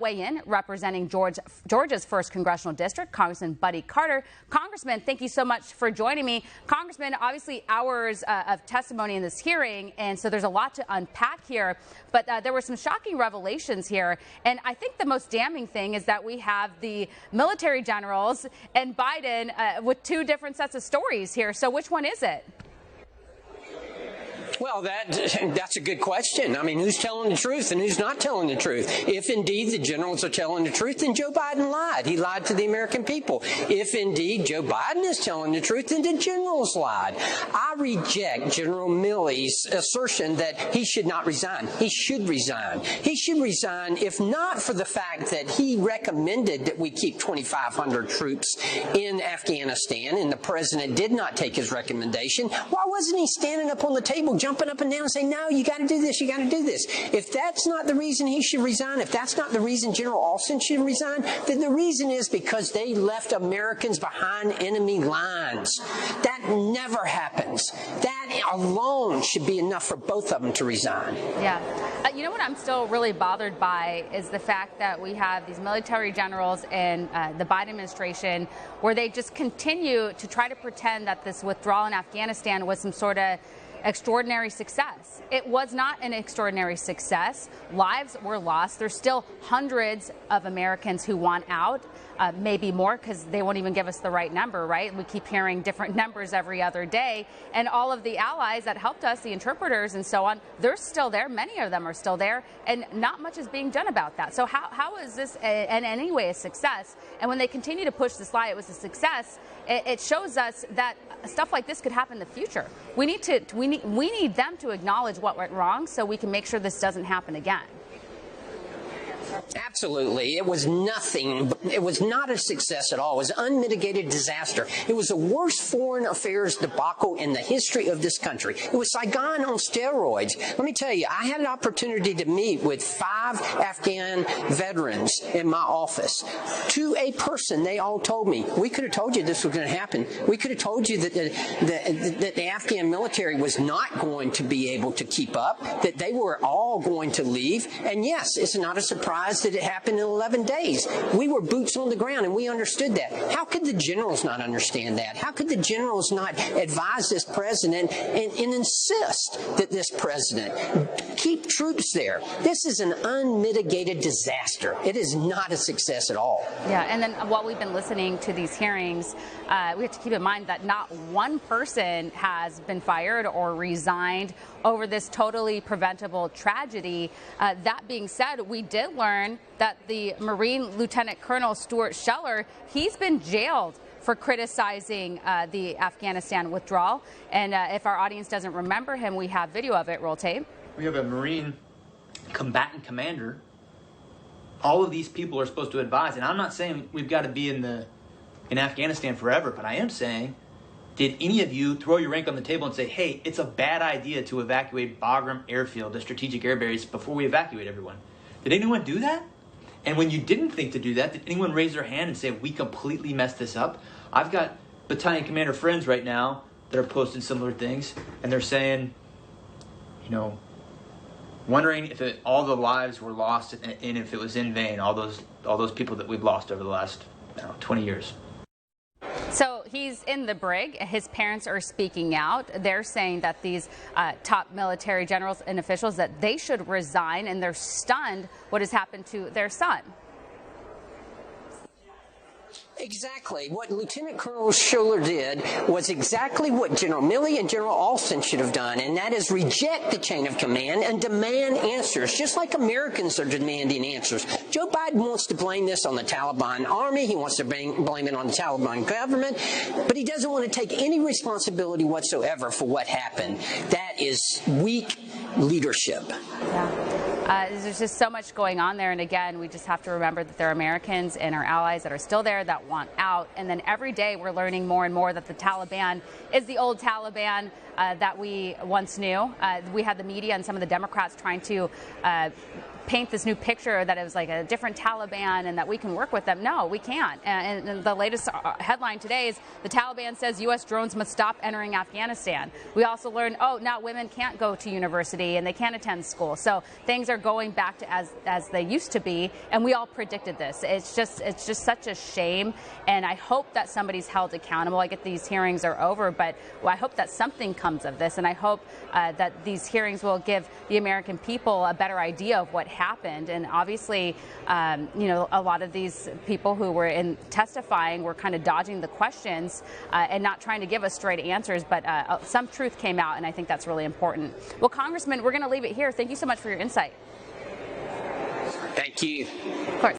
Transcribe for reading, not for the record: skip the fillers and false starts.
Weigh in representing Georgia's 1st Congressional District, Congressman Buddy Carter. Congressman, thank you so much for joining me. Congressman, obviously hours of testimony in this hearing, and so there's a lot to unpack here, but there were some shocking revelations here, and I think the most damning thing is that we have the military generals and Biden with two different sets of stories here. So which one is it? Well, that's a good question. I mean, who's telling the truth and who's not telling the truth? If indeed the generals are telling the truth, then Joe Biden lied. He lied to the American people. If indeed Joe Biden is telling the truth, then the generals lied. I reject General Milley's assertion that he should not resign. He should resign. He should resign if not for the fact that he recommended that we keep 2,500 troops in Afghanistan, and the president did not take his recommendation. Why wasn't he standing up on the table, jumping up and down and saying, no, you got to do this, you got to do this? If that's not the reason he should resign, if that's not the reason General Alston should resign, then the reason is because they left Americans behind enemy lines. That never happens. That alone should be enough for both of them to resign. Yeah. You know what I'm still really bothered by is the fact that we have these military generals in the Biden administration where they just continue to try to pretend that this withdrawal in Afghanistan was some sort of extraordinary success. It was not an extraordinary success. Lives were lost. There's still hundreds of Americans who want out, maybe more because they won't even give us the right number, right? We keep hearing different numbers every other day. And all of the allies that helped us, the interpreters and so on, they're still there. Many of them are still there, and not much is being done about that. So how is this in any way a success? And when they continue to push this lie, it was a success, it shows us that stuff like this could happen in the future. We need them to acknowledge what went wrong so we can make sure this doesn't happen again. Absolutely. It was nothing. It was not a success at all. It was an unmitigated disaster. It was the worst foreign affairs debacle in the history of this country. It was Saigon on steroids. Let me tell you, I had an opportunity to meet with 5 Afghan veterans in my office. To a person, they all told me, we could have told you this was going to happen. We could have told you that the Afghan military was not going to be able to keep up, that they were all going to leave. And yes, it's not a surprise that it happened in 11 days. We were boots on the ground, and we understood that. How could the generals not understand that? How could the generals not advise this president and insist that this president keep troops there? This is an unmitigated disaster. It is not a success at all. Yeah, and then while we've been listening to these hearings, we have to keep in mind that not one person has been fired or resigned over this totally preventable tragedy. That being said, we did learn that the Marine Lieutenant Colonel Stuart Scheller, he's been jailed for criticizing the Afghanistan withdrawal. And if our audience doesn't remember him, we have video of it. Roll tape. We have a Marine combatant commander. All of these people are supposed to advise, and I'm not saying we've got to be in Afghanistan forever, but I am saying, did any of you throw your rank on the table and say, hey, it's a bad idea to evacuate Bagram Airfield, the strategic air base, before we evacuate everyone? Did anyone do that? And when you didn't think to do that, did anyone raise their hand and say, we completely messed this up? I've got battalion commander friends right now that are posting similar things, and they're saying, you know, wondering if all the lives were lost and if it was in vain, all those people that we've lost over the last 20 years. So he's in the brig. His parents are speaking out. They're saying that these top military generals and officials, that they should resign, and they're stunned what has happened to their son. Exactly. What Lieutenant Colonel Scheller did was exactly what General Milley and General Alston should have done, and that is reject the chain of command and demand answers, just like Americans are demanding answers. Joe Biden wants to blame this on the Taliban army. He wants to blame it on the Taliban government, but he doesn't want to take any responsibility whatsoever for what happened. That is weak leadership. Yeah. There's just so much going on there. And again, we just have to remember that there are Americans and our allies that are still there that want out. And then every day we're learning more and more that the Taliban is the old Taliban. that we once knew. We had the media and some of the Democrats trying to paint this new picture that it was like a different Taliban and that we can work with them. No, we can't. And the latest headline today is the Taliban says U.S. drones must stop entering Afghanistan. We also learned, now women can't go to university and they can't attend school. So things are going back to as they used to be, and we all predicted this. It's just such a shame, and I hope that somebody's held accountable. I get these hearings are over, but I hope that something comes of this, and I hope that these hearings will give the American people a better idea of what happened. And obviously, a lot of these people who were testifying were kind of dodging the questions and not trying to give us straight answers, but some truth came out, and I think that's really important. Well, Congressman, we're going to leave it here. Thank you so much for your insight. Thank you. Of course.